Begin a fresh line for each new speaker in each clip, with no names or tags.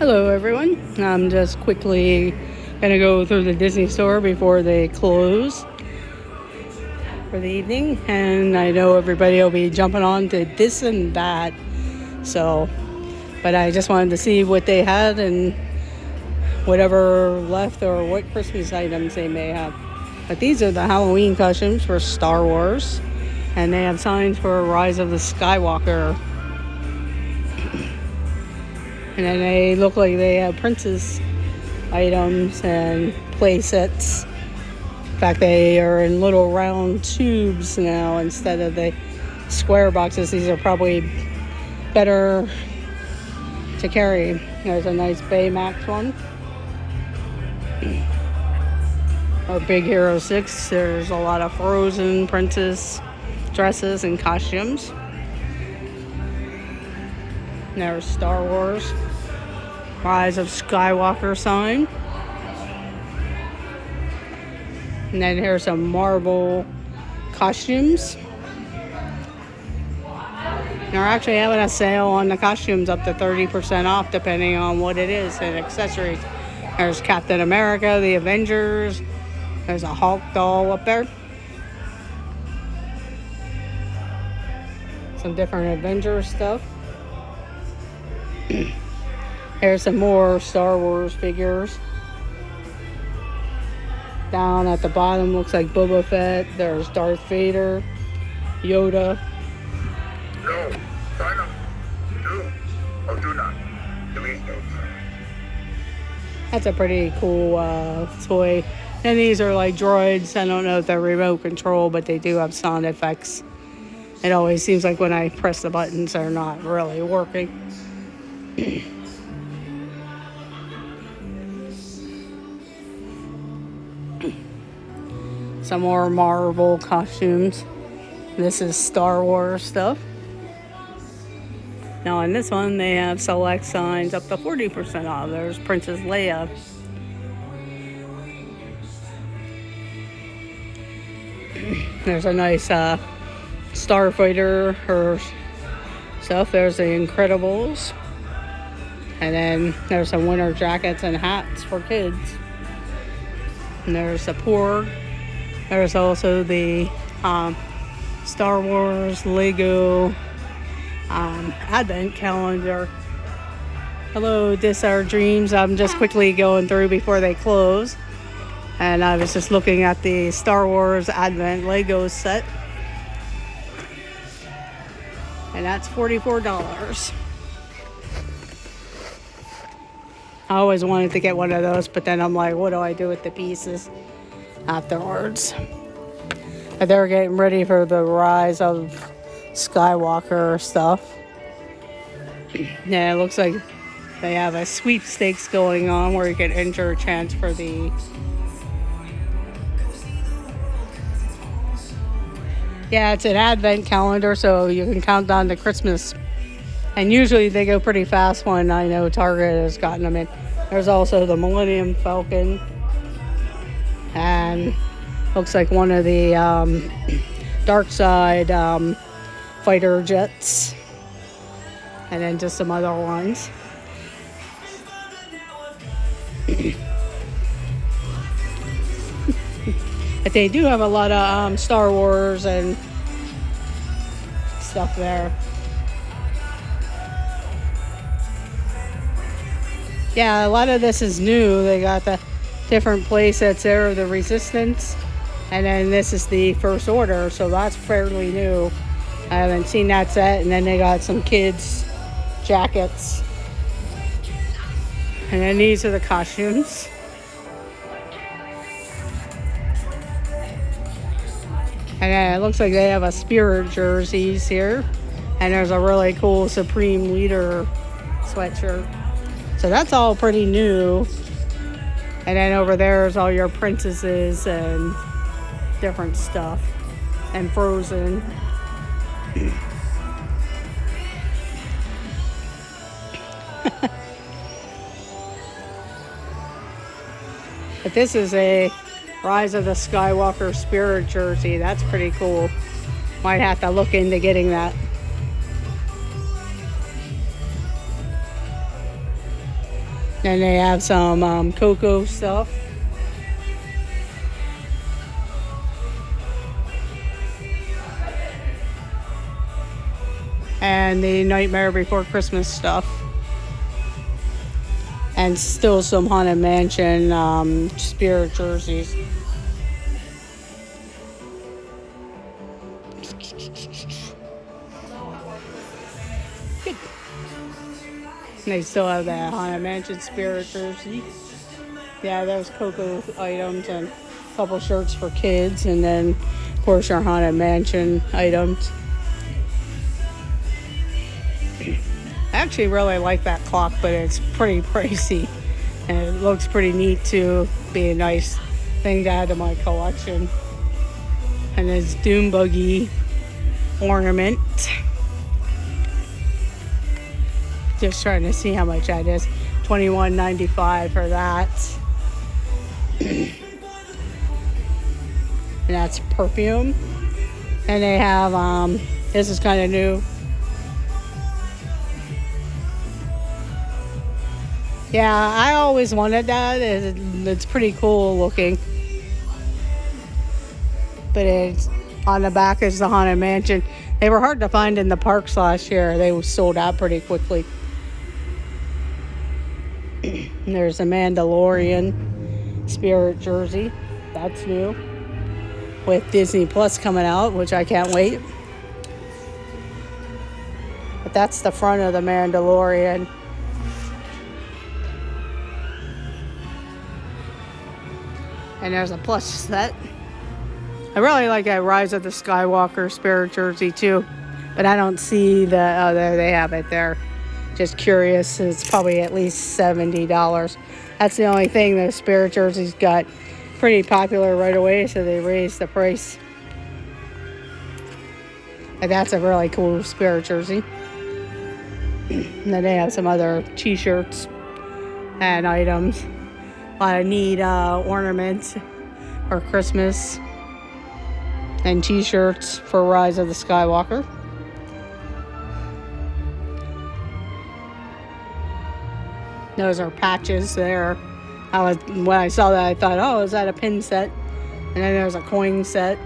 Hello everyone. I'm just quickly gonna go through the Disney store before they close for the evening, and I know everybody will be jumping on to this and that, but I just wanted to see what they had and whatever left or what Christmas items they may have. But these are the Halloween costumes for Star Wars, and they have signs for Rise of the Skywalker. And then they look like they have princess items and play sets. In fact, they are in little round tubes now instead of the square boxes. These are probably better to carry. There's a nice Baymax one. Or Big Hero 6. There's a lot of Frozen princess dresses and costumes. There's Star Wars Rise of Skywalker sign. And then here's some Marvel costumes. They're actually having a sale on the costumes up to 30% off depending on what it is and accessories. There's Captain America, the Avengers. There's a Hulk doll up there. Some different Avengers stuff. Here's some more Star Wars figures. Down at the bottom looks like Boba Fett. There's Darth Vader, Yoda.
No, sign up. Do or do not. Please don't.
That's a pretty cool toy. And these are like droids. I don't know if they're remote control, but they do have sound effects. It always seems like when I press the buttons, they're not really working. Some more Marvel costumes. This is Star Wars stuff. Now on this one, they have select signs up to 40% off. There's Princess Leia. There's a nice Starfighter or stuff. There's the Incredibles. And then there's some winter jackets and hats for kids. And there's the Porg. There's also the Star Wars Lego Advent calendar. Hello, this our dreams. I'm just quickly going through before they close. And I was just looking at the Star Wars Advent Lego set. And that's $44. I always wanted to get one of those, but then I'm like, what do I do with the pieces afterwards? But they're getting ready for the Rise of Skywalker stuff. Yeah, it looks like they have a sweepstakes going on where you can enter a chance for the it's an advent calendar, so you can count down to Christmas. And usually they go pretty fast when I know Target has gotten them in. There's also the Millennium Falcon. And looks like one of the dark side fighter jets. And then just some other ones. But they do have a lot of Star Wars and stuff there. Yeah, a lot of this is new. They got the different play sets there, the Resistance. And then this is the First Order, so that's fairly new. I haven't seen that set. And then they got some kids' jackets. And then these are the costumes. And then it looks like they have a Spirit jerseys here. And there's a really cool Supreme Leader sweatshirt. So that's all pretty new. And then over there is all your princesses and different stuff. And Frozen. But this is a Rise of the Skywalker Spirit jersey. That's pretty cool. Might have to look into getting that. And they have some cocoa stuff. And the Nightmare Before Christmas stuff. And still some Haunted Mansion spirit jerseys. Good. And they still have that Haunted Mansion spirit jersey. Yeah, those cocoa items and a couple shirts for kids. And then, of course, our Haunted Mansion items. I actually really like that clock, but it's pretty pricey. And it looks pretty neat too. Be a nice thing to add to my collection. And this Doom Buggy ornament. Just trying to see how much that is. $21.95 for that. And that's perfume. And they have, this is kind of new. Yeah, I always wanted that. It's pretty cool looking. But it's on the back is the Haunted Mansion. They were hard to find in the parks last year. They were sold out pretty quickly. And there's a Mandalorian spirit jersey. That's new. With Disney Plus coming out, which I can't wait. But that's the front of the Mandalorian. And there's a plush set. I really like that Rise of the Skywalker spirit jersey too. But I don't see the, oh, there they have it there. Just curious, it's probably at least $70. That's the only thing, the spirit jerseys got pretty popular right away, so they raised the price. But that's a really cool spirit jersey. And then they have some other t-shirts and items. A lot of neat ornaments for Christmas and t-shirts for Rise of the Skywalker. Those are patches there. When I saw that, I thought, oh, is that a pin set? And then there's a coin set.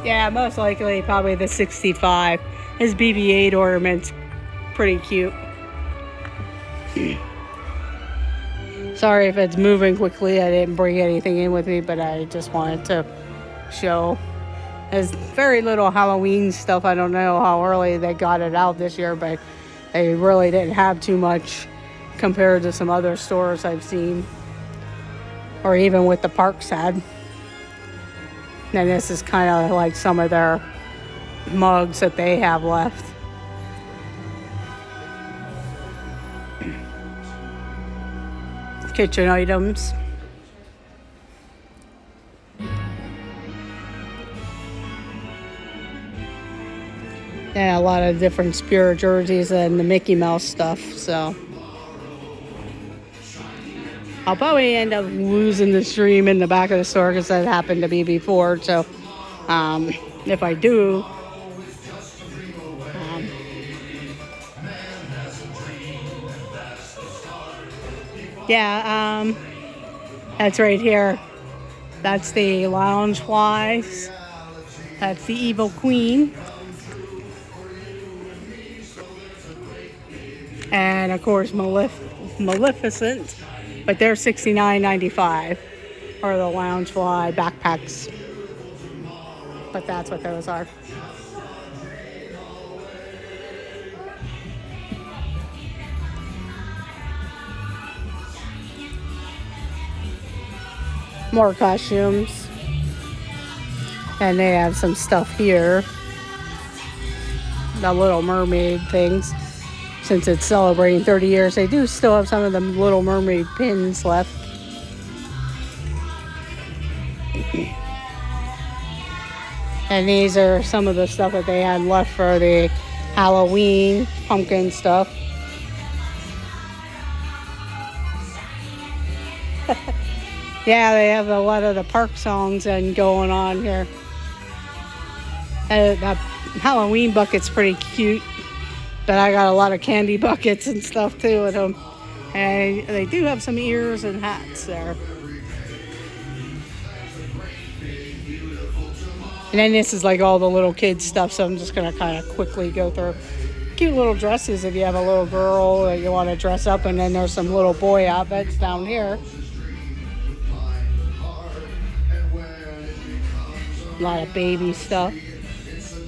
Yeah, most likely probably the 65. His BB-8 ornament's pretty cute. Sorry if it's moving quickly. I didn't bring anything in with me, but I just wanted to show. There's very little Halloween stuff. I don't know how early they got it out this year, but they really didn't have too much compared to some other stores I've seen. Or even what the parks had. And this is kind of like some of their mugs that they have left. Kitchen items. Yeah, a lot of different spirit jerseys and the Mickey Mouse stuff, so I'll probably end up losing the stream in the back of the store because that happened to me before. So if I do, that's right here. That's the Loungeflies. That's the Evil Queen. And of course, Maleficent. But they're $69.95 or the Loungefly backpacks. But that's what those are. More costumes. And they have some stuff here. The Little Mermaid things. Since it's celebrating 30 years, they do still have some of the Little Mermaid pins left. And these are some of the stuff that they had left for the Halloween pumpkin stuff. Yeah, they have a lot of the park songs and going on here. That Halloween bucket's pretty cute. But I got a lot of candy buckets and stuff too at home. And they do have some ears and hats there. And then this is like all the little kids stuff, so I'm just going to kind of quickly go through. Cute little dresses if you have a little girl that you want to dress up, and then there's some little boy outfits down here. A lot of baby stuff.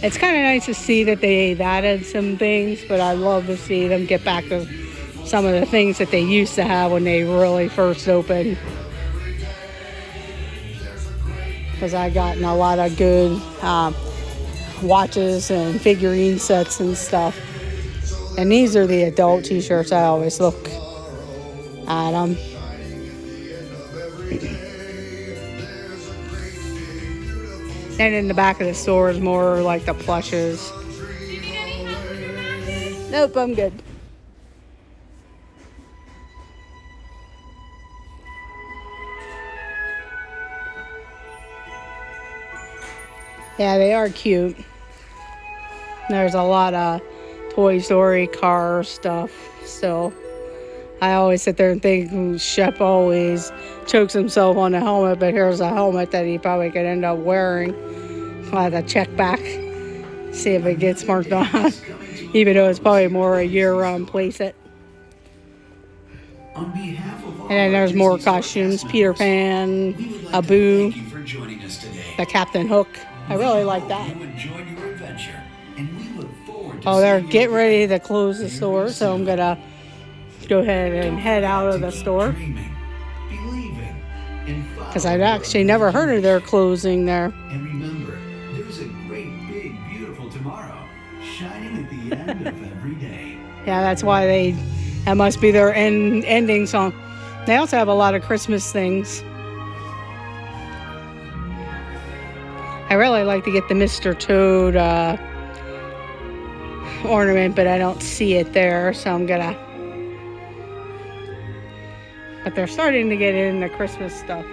It's kind of nice to see that they've added some things, but I love to see them get back to some of the things that they used to have when they really first opened. Because I've gotten a lot of good watches and figurine sets and stuff. And these are the adult t-shirts. I always look at them. And in the back of the store is more like the plushes. Nope, I'm good. Yeah, they are cute. There's a lot of Toy Story car stuff still. I always sit there and think Shep always chokes himself on the helmet, but here's a helmet that he probably could end up wearing. I'll have to check back, see if it gets marked on, even though it's probably more a year-round playset. And then there's more costumes. Peter Pan, Abu, the Captain Hook. I really like that. Oh, they're getting ready to close the store, so I'm gonna go ahead and head out of the store. Because I've actually never heard of their closing there.
And remember, there's a great, big, beautiful tomorrow shining at the end of every day.
Yeah, that's why that must be their ending song. They also have a lot of Christmas things. I really like to get the Mr. Toad ornament, but I don't see it there, so I'm gonna. But they're starting to get in the Christmas stuff.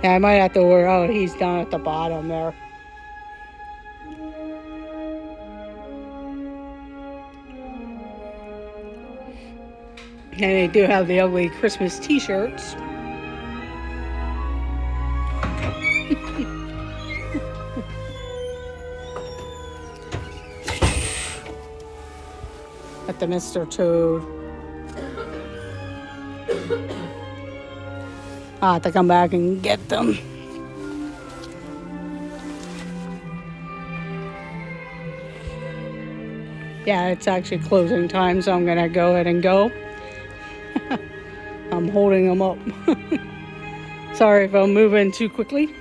Yeah, I might have to order. Oh, he's down at the bottom there. And they do have the ugly Christmas t-shirts. At the Mr. Toad. I'll have to come back and get them. Yeah, it's actually closing time, so I'm gonna go ahead and go. I'm holding them up. Sorry if I'm moving too quickly.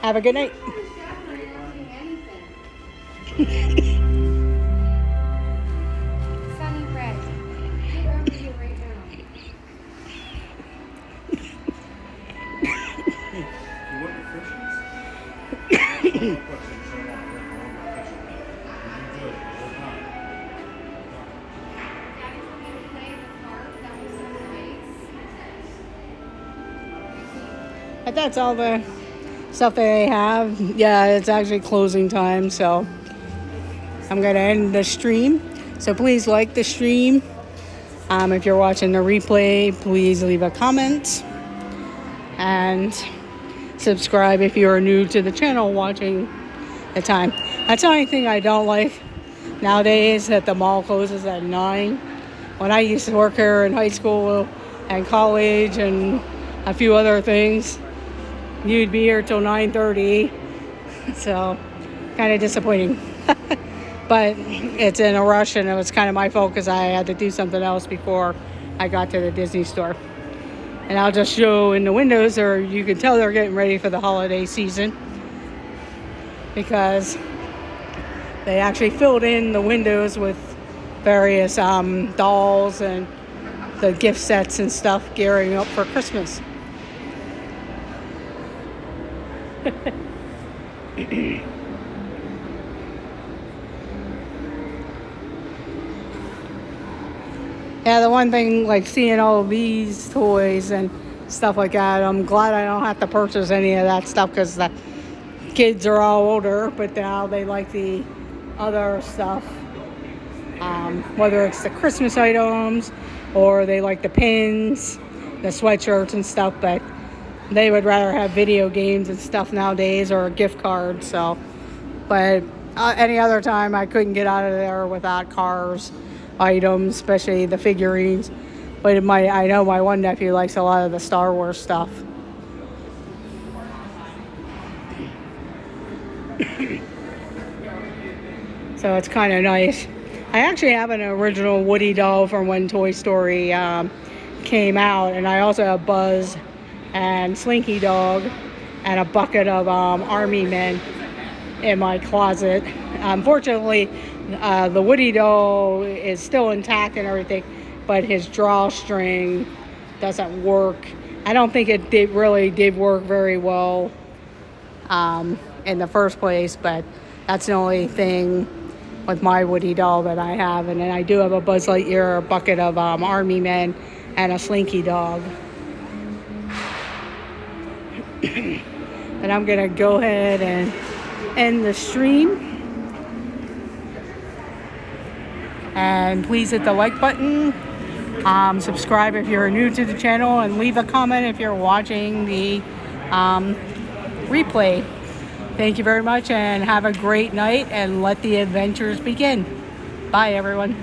Have a good night.
Sunny Red, get over here right now.
You want your fishes?
But that's all the stuff that they have. Yeah, it's actually closing time, so I'm going to end the stream. So please like the stream. If you're watching the replay, please leave a comment. And subscribe if you're new to the channel watching the time. That's the only thing I don't like nowadays, that the mall closes at 9. When I used to work here in high school and college and a few other things, you'd be here till 9:30, so kind of disappointing. But it's in a rush, and it was kind of my fault because I had to do something else before I got to the Disney store. And I'll just show in the windows, or you can tell they're getting ready for the holiday season, because they actually filled in the windows with various dolls and the gift sets and stuff gearing up for Christmas. Yeah, the one thing, like seeing all of these toys and stuff like that, I'm glad I don't have to purchase any of that stuff because the kids are all older, but now they like the other stuff. Whether it's the Christmas items or they like the pins, the sweatshirts and stuff, but they would rather have video games and stuff nowadays or a gift card. So, but any other time I couldn't get out of there without cars items, especially the figurines. But I know my one nephew likes a lot of the Star Wars stuff. So it's kind of nice. I actually have an original Woody doll from when Toy Story came out, and I also have Buzz and Slinky Dog and a bucket of Army Men in my closet. Unfortunately, the Woody doll is still intact and everything, but his drawstring doesn't work. I don't think it really did work very well in the first place, but that's the only thing with my Woody doll that I have. And then I do have a Buzz Lightyear, a bucket of Army Men, and a Slinky Dog. But I'm gonna go ahead and end the stream. And please hit the like button, subscribe if you're new to the channel, and leave a comment if you're watching the replay. Thank you very much, and have a great night, and let the adventures begin. Bye, everyone.